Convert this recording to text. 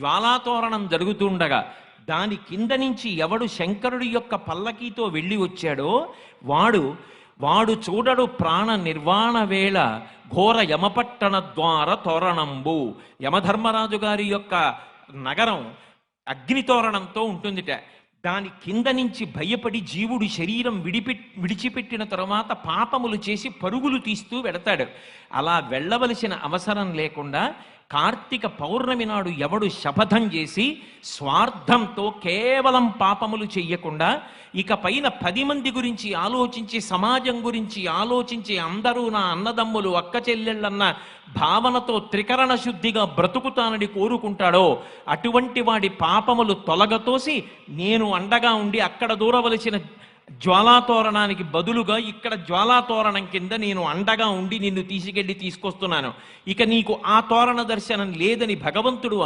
జ్వాలాతోరణం జరుగుతుండగా దాని కింద నుంచి ఎవడు శంకరుడి యొక్క పల్లకీతో వెళ్ళి వచ్చాడో వాడు వాడు చూడడు ప్రాణ నిర్వాణ వేళ ఘోర యమపట్టణ ద్వార తోరణంబు. యమధర్మరాజు గారి యొక్క నగరం అగ్నితోరణంతో ఉంటుందిట. దాని కింద నుంచి భయపడి జీవుడు శరీరం విడిచిపెట్టిన తరువాత పాపములు చేసి పరుగులు తీస్తూ వెడతాడు. అలా వెళ్ళవలసిన అవసరం లేకుండా కార్తీక పౌర్ణమి నాడు ఎవడు శపథం చేసి స్వార్థంతో కేవలం పాపములు చెయ్యకుండా ఇక పైన 10 మంది గురించి ఆలోచించి సమాజం గురించి ఆలోచించి అందరూ నా అన్నదమ్ములు అక్క చెల్లెళ్ళన్న భావనతో త్రికరణ శుద్ధిగా బ్రతుకుతానని కోరుకుంటాడో అటువంటి వాడి పాపములు తొలగతోసి నేను అండగా ఉండి అక్కడ దూరవలసిన జ్వాలాతోరణానికి బదులుగా ఇక్కడ జ్వాలాతోరణం కింద నేను అండగా ఉండి నిన్ను తీసుకొస్తున్నాను. ఇక నీకు ఆ తోరణ దర్శనం లేదని భగవంతుడు